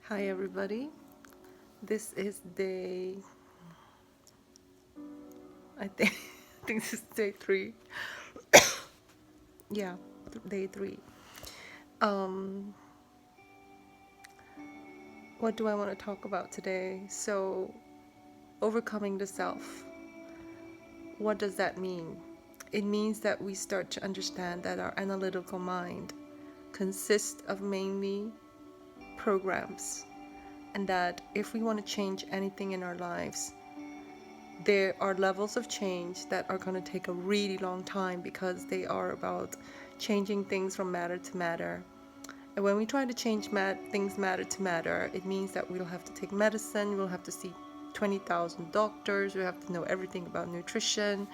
Hi everybody. This is day I think I think this is day 3. Yeah, day 3. Um what do I want to talk about today? So, overcoming the self. What does that mean? It means that we start to understand that our analytical mind consists of mainly programs, and that if we want to change anything in our lives, there are levels of change that are going to take a really long time because they are about changing things from matter to matter. And when we try to change things matter to matter, it means that we'll have to take medicine, we'll have to see 20,000 doctors, we have to know everything about nutrition.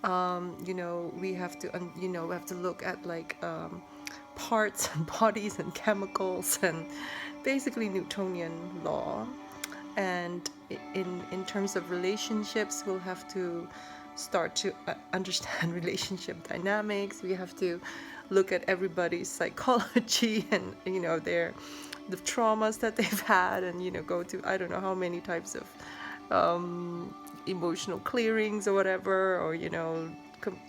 We have to, we have to look at parts and bodies and chemicals and basically Newtonian law. And in terms of relationships, we'll have to start to understand relationship dynamics. We have to look at everybody's psychology and the traumas that they've had, and go to I don't know how many types of emotional clearings or whatever, or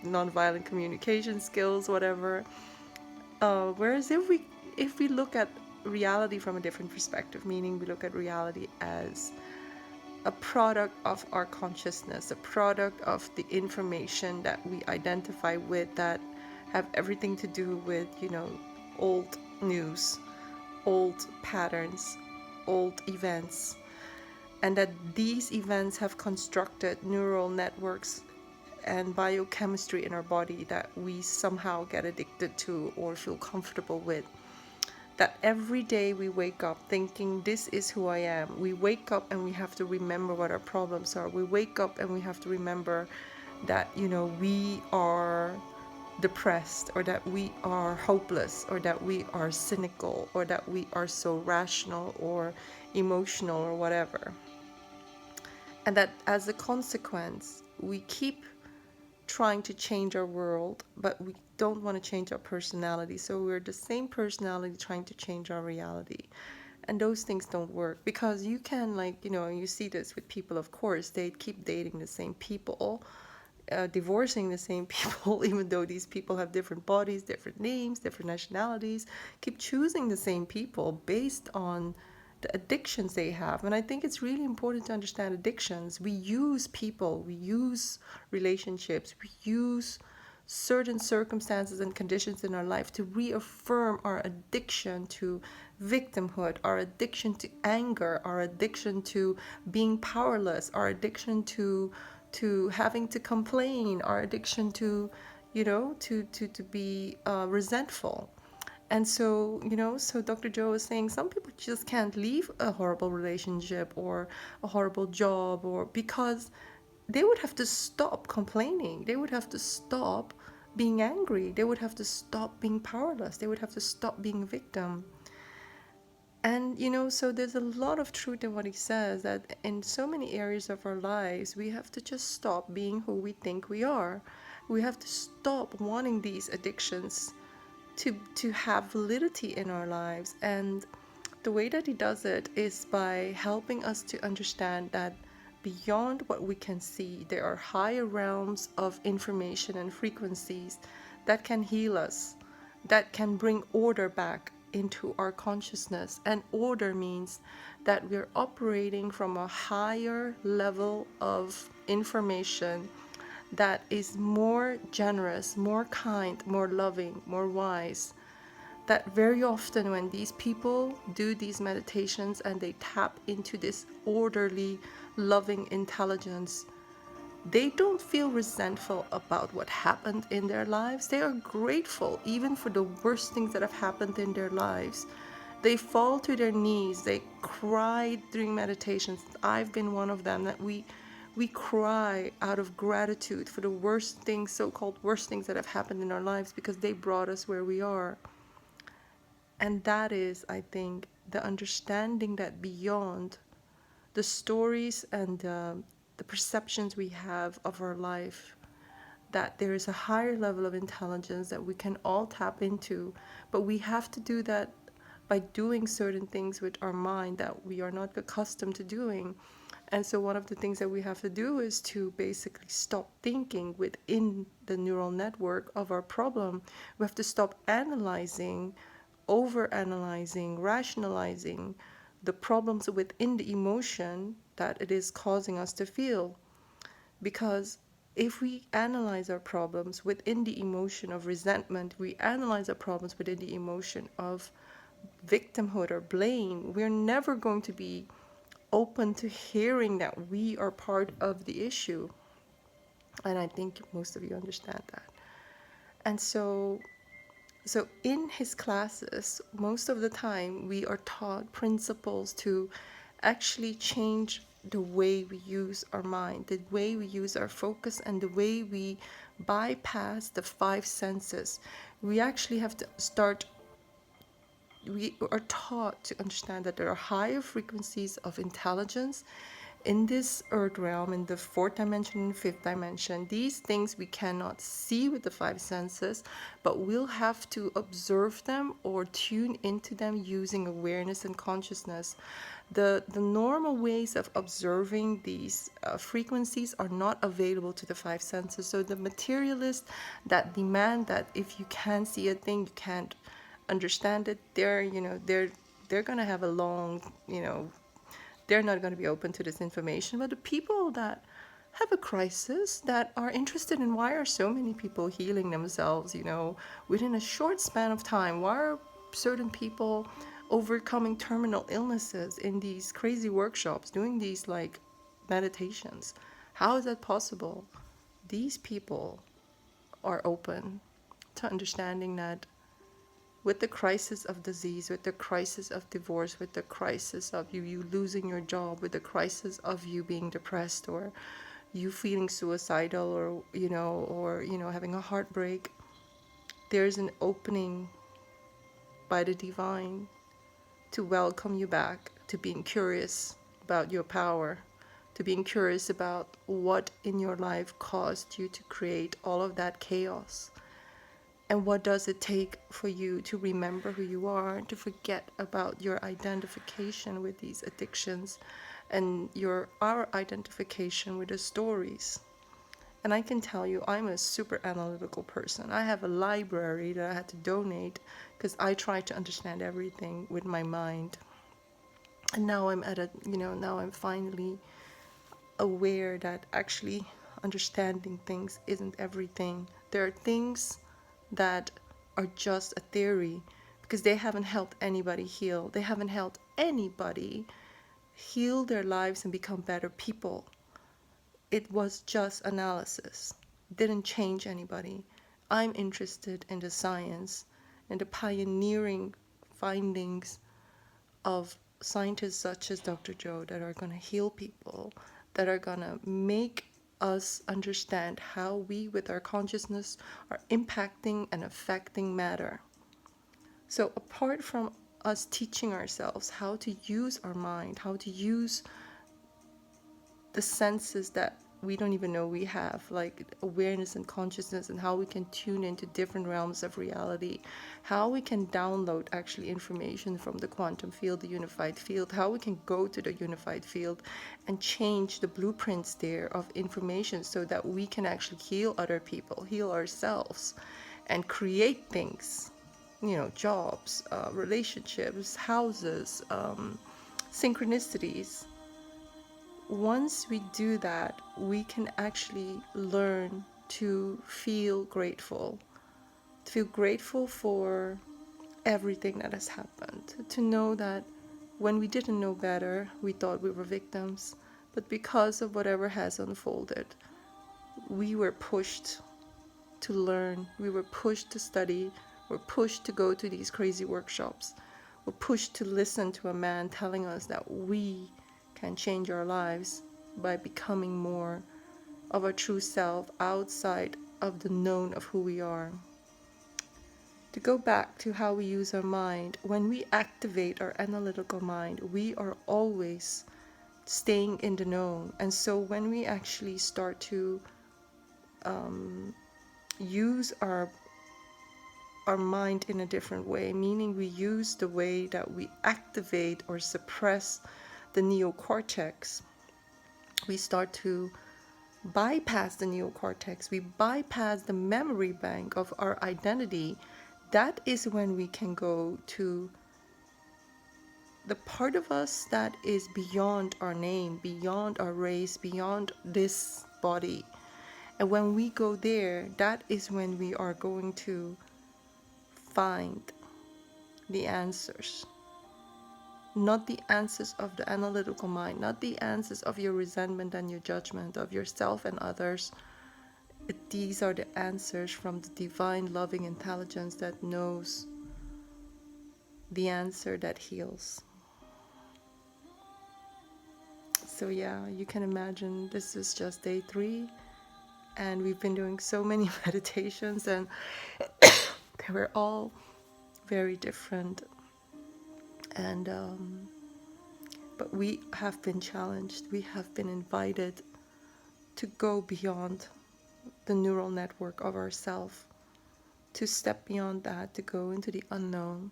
nonviolent communication skills, whatever. Whereas if we look at reality from a different perspective, meaning we look at reality as a product of our consciousness, a product of the information that we identify with, that have everything to do with, old news, old patterns, old events, and that these events have constructed neural networks and biochemistry in our body that we somehow get addicted to or feel comfortable with. That every day we wake up thinking, this is who I am. We wake up and we have to remember what our problems are. We wake up and we have to remember that, we are depressed, or that we are hopeless, or that we are cynical, or that we are so rational or emotional or whatever. And that as a consequence, we keep trying to change our world, but we don't want to change our personality. So we're the same personality trying to change our reality. And those things don't work, because you can, you see this with people, of course, they keep dating the same people, divorcing the same people, even though these people have different bodies, different names, different nationalities, keep choosing the same people based on the addictions they have. And I think it's really important to understand addictions. We use people, we use relationships, we use certain circumstances and conditions in our life to reaffirm our addiction to victimhood, our addiction to anger, our addiction to being powerless, our addiction to having to complain, our addiction to be resentful. And so, so Dr. Joe is saying some people just can't leave a horrible relationship or a horrible job, or because they would have to stop complaining. They would have to stop being angry. They would have to stop being powerless. They would have to stop being a victim. And, so there's a lot of truth in what he says, that in so many areas of our lives, we have to just stop being who we think we are. We have to stop wanting these addictions to have validity in our lives. And the way that he does it is by helping us to understand that beyond what we can see, there are higher realms of information and frequencies that can heal us, that can bring order back into our consciousness. And order means that we're operating from a higher level of information that is more generous, more kind, more loving, more wise. That very often when these people do these meditations and they tap into this orderly, loving intelligence, they don't feel resentful about what happened in their lives. They are grateful even for the worst things that have happened in their lives. They fall to their knees. They cry during meditations. I've been one of them, that we cry out of gratitude for the worst things, so-called worst things that have happened in our lives, because they brought us where we are. And that is, I think, the understanding that beyond the stories and the perceptions we have of our life, that there is a higher level of intelligence that we can all tap into, but we have to do that by doing certain things with our mind that we are not accustomed to doing. And so one of the things that we have to do is to basically stop thinking within the neural network of our problem. We have to stop analyzing, over analyzing, rationalizing the problems within the emotion that it is causing us to feel. Because if we analyze our problems within the emotion of resentment, we analyze our problems within the emotion of victimhood or blame, we're never going to be open to hearing that we are part of the issue. And I think most of you understand that. And so in his classes, most of the time we are taught principles to actually change the way we use our mind, the way we use our focus, and the way we bypass the five senses. We actually have to start, we are taught to understand that there are higher frequencies of intelligence in this earth realm, in the fourth dimension and fifth dimension. These things we cannot see with the five senses, but we'll have to observe them or tune into them using awareness and consciousness. The normal ways of observing these frequencies are not available to the five senses. So the materialists that demand that if you can't see a thing, you can't understand it, they're gonna have a long, they're not going to be open to this information. But the people that have a crisis, that are interested in why are so many people healing themselves, within a short span of time, why are certain people overcoming terminal illnesses in these crazy workshops, doing these like meditations? How is that possible? These people are open to understanding that with the crisis of disease, with the crisis of divorce, with the crisis of you losing your job, with the crisis of you being depressed or you feeling suicidal or having a heartbreak, there's an opening by the divine to welcome you back to being curious about your power, to being curious about what in your life caused you to create all of that chaos. And what does it take for you to remember who you are, to forget about your identification with these addictions and our identification with the stories? And I can tell you, I'm a super analytical person. I have a library that I had to donate because I try to understand everything with my mind. And now now I'm finally aware that actually understanding things isn't everything. There are things that are just a theory because they haven't helped anybody heal. They haven't helped anybody heal their lives and become better people. It was just analysis. It didn't change anybody. I'm interested in the science and the pioneering findings of scientists such as Dr. Joe that are going to heal people, that are going to make us understand how we, with our consciousness, are impacting and affecting matter. So apart from us teaching ourselves how to use our mind, how to use the senses that we don't even know we have, like awareness and consciousness, and how we can tune into different realms of reality, how we can download actually information from the quantum field, the unified field, how we can go to the unified field and change the blueprints there of information so that we can actually heal other people, heal ourselves, and create things, jobs, relationships, houses, synchronicities. Once we do that, we can actually learn to feel grateful for everything that has happened, to know that when we didn't know better, we thought we were victims, but because of whatever has unfolded, we were pushed to learn, we were pushed to study, we're pushed to go to these crazy workshops, we're pushed to listen to a man telling us that we can change our lives by becoming more of our true self outside of the known of who we are. To go back to how we use our mind, when we activate our analytical mind, we are always staying in the known. And so when we actually start to use our our mind in a different way, meaning we use the way that we activate or suppress the neocortex. We start to bypass the neocortex, we bypass the memory bank of our identity. That is when we can go to the part of us that is beyond our name, beyond our race, beyond this body. And when we go there, that is when we are going to find the answers. Not the answers of the analytical mind, not the answers of your resentment and your judgment of yourself and others. These are the answers from the divine loving intelligence that knows the answer that heals. So yeah, you can imagine this is just day 3, and we've been doing so many meditations, and they were all very different. And but we have been challenged, we have been invited to go beyond the neural network of ourself, to step beyond that, to go into the unknown,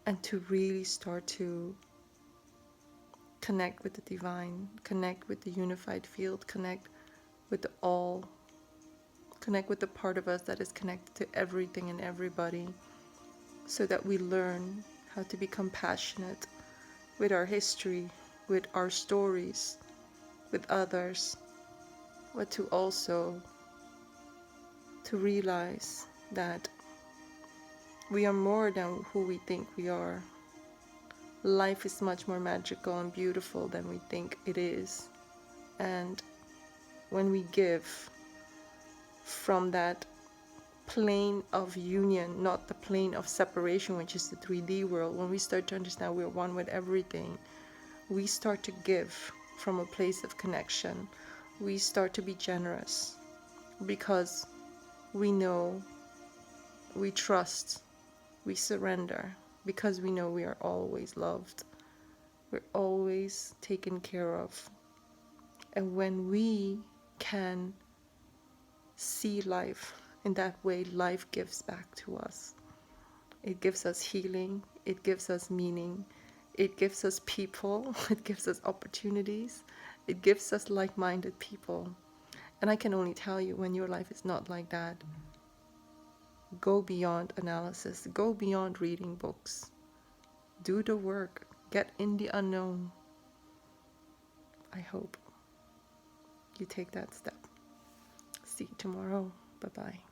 and to really start to connect with the divine, connect with the unified field, connect with the all, connect with the part of us that is connected to everything and everybody, so that we learn how to be compassionate with our history, with our stories, with others, but to also to realize that we are more than who we think we are. Life is much more magical and beautiful than we think it is. And when we give from that plane of union, not the plane of separation, which is the 3D world, when we start to understand we're one with everything, we start to give from a place of connection. We start to be generous because we know, we trust, we surrender, because we know we are always loved, we're always taken care of. And when we can see life in that way, life gives back to us. It gives us healing, it gives us meaning, it gives us people, it gives us opportunities, it gives us like-minded people. And I can only tell you, when your life is not like that, go beyond analysis, go beyond reading books, do the work, get in the unknown. I hope you take that step. See you tomorrow. Bye-bye.